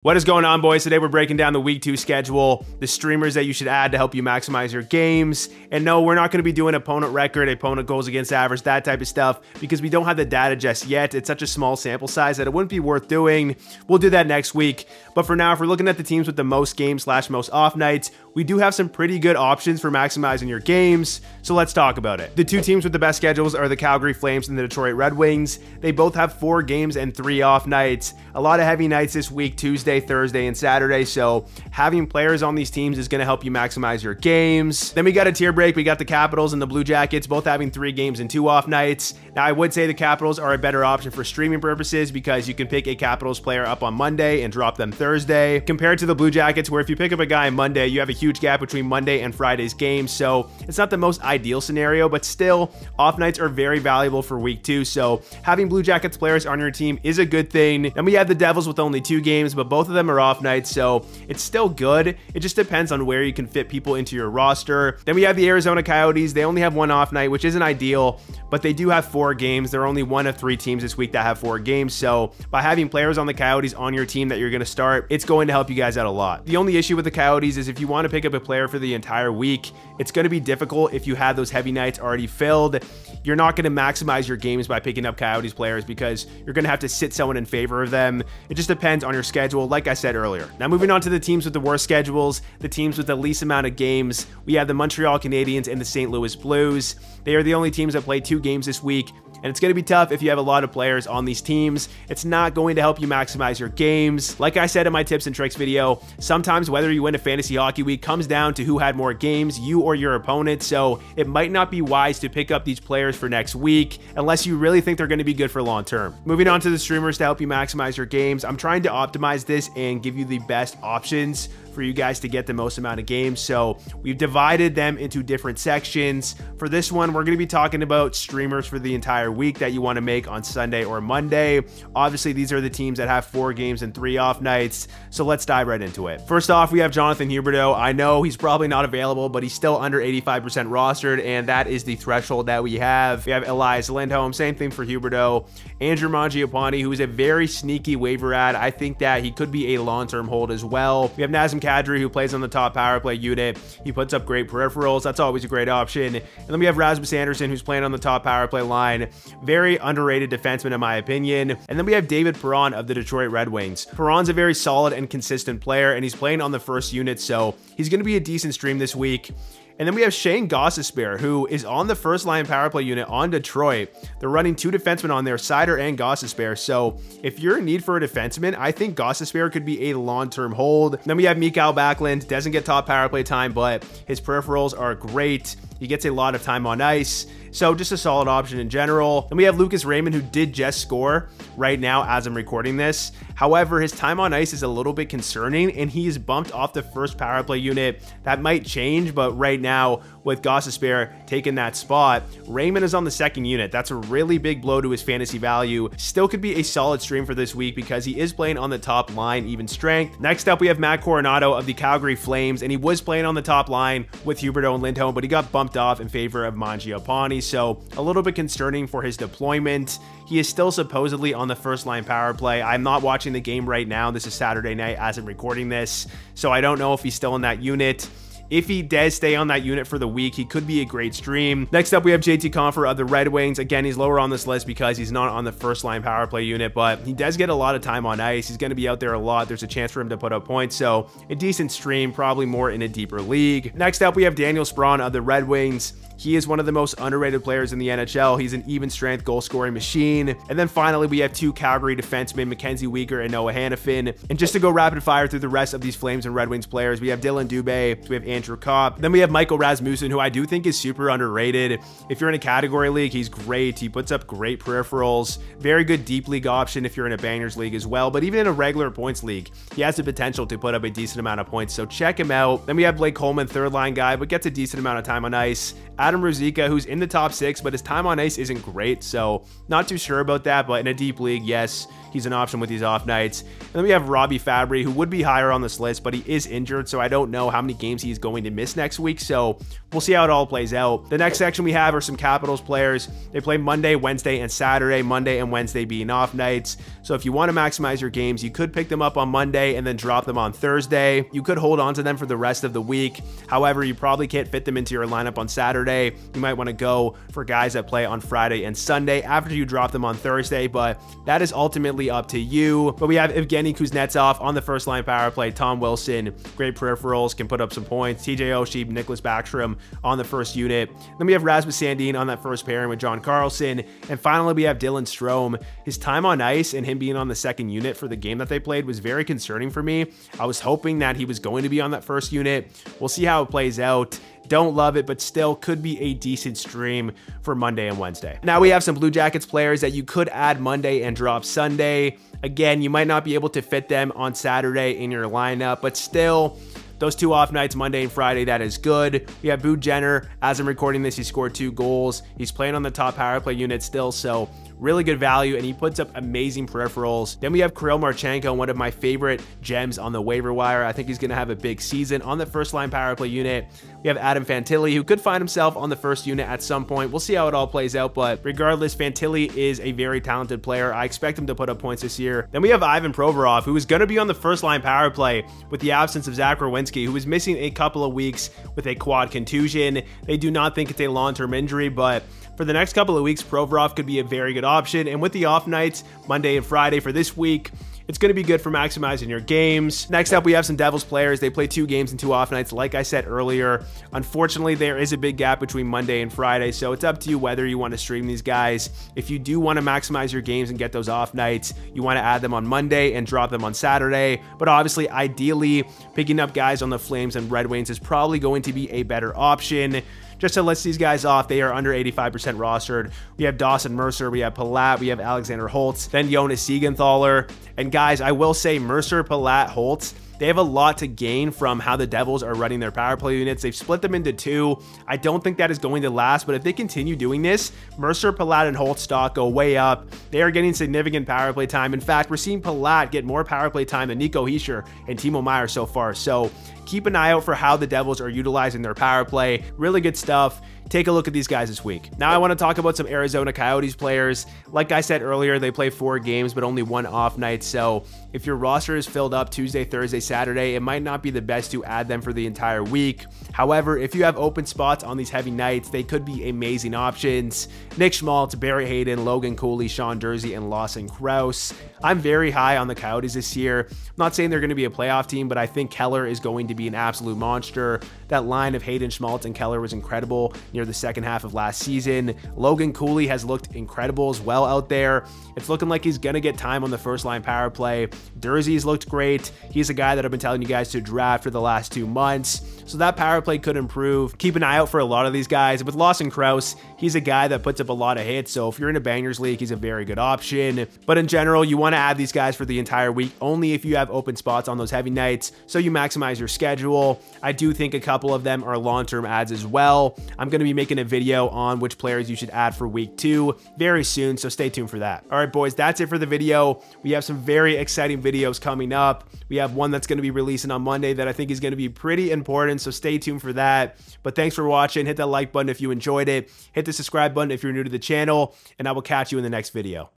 What is going on, boys? Today we're breaking down the week 2 schedule, the streamers that you should add to help you maximize your games. And no, we're not going to be doing opponent record, opponent goals against average, that type of stuff, because we don't have the data just yet. It's such a small sample size that it wouldn't be worth doing. We'll do that next week. But for now, if we're looking at the teams with the most games / most off nights, we do have some pretty good options for maximizing your games. So let's talk about it. The two teams with the best schedules are the Calgary Flames and the Detroit Red Wings. They both have 4 games and 3 off nights. A lot of heavy nights this week, Tuesday, Thursday, and Saturday, so having players on these teams is going to help you maximize your games. Then we got a tier break. We got the Capitals and the Blue Jackets, both having 3 games and 2 off nights. Now, I would say the Capitals are a better option for streaming purposes because you can pick a Capitals player up on Monday and drop them Thursday, compared to the Blue Jackets, where if you pick up a guy on Monday, you have a huge gap between Monday and Friday's games, so it's not the most ideal scenario, but still, off nights are very valuable for week 2, so having Blue Jackets players on your team is a good thing. Then we have the Devils with only 2 games, but both of them are off nights, so it's still good. It just depends on where you can fit people into your roster. Then we have the Arizona Coyotes. They only have 1 off night, which isn't ideal, but they do have 4 games. They're only 1 of 3 teams this week that have 4 games, so by having players on the Coyotes on your team that you're going to start, it's going to help you guys out a lot. The only issue with the Coyotes is if you want to pick up a player for the entire week, it's going to be difficult if you have those heavy nights already filled. You're not going to maximize your games by picking up Coyotes players because you're going to have to sit someone in favor of them. It just depends on your schedule, like I said earlier. Now, moving on to the teams with the worst schedules, the teams with the least amount of games, we have the Montreal Canadiens and the St. Louis Blues. They are the only teams that play 2 games this week, and it's going to be tough if you have a lot of players on these teams. It's not going to help you maximize your games. Like I said in my tips and tricks video, sometimes whether you win a fantasy hockey week comes down to who had more games, you or your opponent, so it might not be wise to pick up these players for next week unless you really think they're going to be good for long term. Moving on to the streamers to help you maximize your games, I'm trying to optimize this and give you the best options for you guys to get the most amount of games. So we've divided them into different sections. For this one, we're going to be talking about streamers for the entire week that you want to make on Sunday or Monday. Obviously, these are the teams that have 4 games and 3 off nights. So let's dive right into it. First off, we have Jonathan Huberdeau. I know he's probably not available, but he's still under 85% rostered, and that is the threshold that we have. We have Elias Lindholm, same thing for Huberdeau. Andrew Mangiapane, who is a very sneaky waiver ad. I think that he could be a long-term hold as well. We have Nazem Kadri, who plays on the top power play unit. He puts up great peripherals. That's always a great option. And then we have Rasmus Andersson, who's playing on the top power play line. Very underrated defenseman, in my opinion. And then we have David Perron of the Detroit Red Wings. Perron's a very solid and consistent player, and he's playing on the first unit, so he's going to be a decent stream this week. And then we have Shane Gostisbehere, who is on the first line power play unit on Detroit. They're running 2 defensemen on there, Seider and Gostisbehere. So if you're in need for a defenseman, I think Gostisbehere could be a long-term hold. Then we have Mikael Backlund. Doesn't get top power play time, but his peripherals are great. He gets a lot of time on ice. So just a solid option in general. And we have Lucas Raymond, who did just score right now as I'm recording this. However, his time on ice is a little bit concerning, and he is bumped off the first power play unit. That might change, but right now, with Gostisbehere taking that spot, Raymond is on the second unit. That's a really big blow to his fantasy value. Still could be a solid stream for this week because he is playing on the top line, even strength. Next up, we have Matt Coronado of the Calgary Flames, and he was playing on the top line with Huberdeau and Lindholm, but he got bumped off in favor of Mangiapane, so a little bit concerning for his deployment. He is still supposedly on the first line power play. I'm not watching the game right now. This is Saturday night as I'm recording this, so I don't know if he's still in that unit. If he does stay on that unit for the week, he could be a great stream. Next up, we have JT Compher of the Red Wings. Again, he's lower on this list because he's not on the first line power play unit, but he does get a lot of time on ice. He's going to be out there a lot. There's a chance for him to put up points, so a decent stream, probably more in a deeper league. Next up, we have Daniel Sprong of the Red Wings. He is one of the most underrated players in the NHL. He's an even strength goal scoring machine. And then finally, we have 2 Calgary defensemen, Mackenzie Weegar and Noah Hanifin. And just to go rapid fire through the rest of these Flames and Red Wings players, we have Dylan Dubé, we have Andrew Kopp. Then we have Michael Rasmussen, who I do think is super underrated. If you're in a category league, he's great. He puts up great peripherals. Very good deep league option if you're in a bangers league as well. But even in a regular points league, he has the potential to put up a decent amount of points. So check him out. Then we have Blake Coleman, third line guy, but gets a decent amount of time on ice. Adam Ruzicka, who's in the top 6, but his time on ice isn't great, so not too sure about that. But in a deep league, yes, he's an option with these off nights. And then we have Robbie Fabry, who would be higher on this list, but he is injured, so I don't know how many games he's going going to miss next week. So we'll see how it all plays out. The next section we have are some Capitals players. They play Monday, Wednesday, and Saturday, Monday and Wednesday being off nights. So if you want to maximize your games, you could pick them up on Monday and then drop them on Thursday. You could hold on to them for the rest of the week. However, you probably can't fit them into your lineup on Saturday. You might want to go for guys that play on Friday and Sunday after you drop them on Thursday, but that is ultimately up to you. But we have Evgeny Kuznetsov on the first line power play, Tom Wilson, great peripherals, can put up some points, TJ Oshie, Nicholas Backstrom on the first unit. Then we have Rasmus Sandin on that first pairing with John Carlson. And finally, we have Dylan Strome. His time on ice and him being on the second unit for the game that they played was very concerning for me. I was hoping that he was going to be on that first unit. We'll see how it plays out. Don't love it, but still could be a decent stream for Monday and Wednesday. Now we have some Blue Jackets players that you could add Monday and drop Sunday. Again, you might not be able to fit them on Saturday in your lineup, but still, those two off nights, Monday and Friday, that is good. We have Boo Jenner. As I'm recording this, he scored 2 goals. He's playing on the top power play unit still, so really good value, and he puts up amazing peripherals. Then we have Kirill Marchenko, one of my favorite gems on the waiver wire. I think he's going to have a big season on the first line power play unit. We have Adam Fantilli, who could find himself on the first unit at some point. We'll see how it all plays out, but regardless, Fantilli is a very talented player. I expect him to put up points this year. Then we have Ivan Provorov, who is going to be on the first line power play with the absence of Zach Werenski, who is missing a couple of weeks with a quad contusion. They do not think it's a long-term injury, but for the next couple of weeks, Provorov could be a very good option. And with the off nights, Monday and Friday for this week, it's going to be good for maximizing your games. Next up, we have some Devils players. They play 2 games and 2 off nights, like I said earlier. Unfortunately, there is a big gap between Monday and Friday, so it's up to you whether you want to stream these guys. If you do want to maximize your games and get those off nights, you want to add them on Monday and drop them on Saturday. But obviously, ideally, picking up guys on the Flames and Red Wings is probably going to be a better option. Just to list these guys off, they are under 85% rostered. We have Dawson Mercer, we have Palat, we have Alexander Holtz, then Jonas Siegenthaler. And guys, I will say Mercer, Palat, Holtz, they have a lot to gain from how the Devils are running their power play units. They've split them into 2. I don't think that is going to last, but if they continue doing this, Mercer, Palat, and Holtz stock go way up. They are getting significant power play time. In fact, we're seeing Palat get more power play time than Nico Hischier and Timo Meier so far. So keep an eye out for how the Devils are utilizing their power play. Really good stuff. Take a look at these guys this week. Now I want to talk about some Arizona Coyotes players. Like I said earlier, they play 4 games, but only 1 off night. So if your roster is filled up Tuesday, Thursday, Saturday, it might not be the best to add them for the entire week. However, if you have open spots on these heavy nights, they could be amazing options. Nick Schmaltz, Barry Hayden, Logan Cooley, Sean Durzi, and Lawson Krause. I'm very high on the Coyotes this year. I'm not saying they're going to be a playoff team, but I think Keller is going to be an absolute monster. That line of Hayden, Schmaltz, and Keller was incredible near the second half of last season. Logan Cooley has looked incredible as well out there. It's looking like he's going to get time on the first line power play. Durzi's looked great. He's a guy that I've been telling you guys to draft for the last 2 months. So that power play could improve. Keep an eye out for a lot of these guys. With Lawson Krause, he's a guy that puts up a lot of hits. So if you're in a bangers league, he's a very good option. But in general, you want to add these guys for the entire week, only if you have open spots on those heavy nights, so you maximize your schedule. I do think a couple of them are long-term ads as well. I'm going to be making a video on which players you should add for week 2 very soon, so stay tuned for that. All right, boys, that's it for the video. We have some very exciting videos coming up. We have one that's going to be releasing on Monday that I think is going to be pretty important, so stay tuned for that. But thanks for watching. Hit that like button if you enjoyed it. Hit the subscribe button if you're new to the channel, and I will catch you in the next video.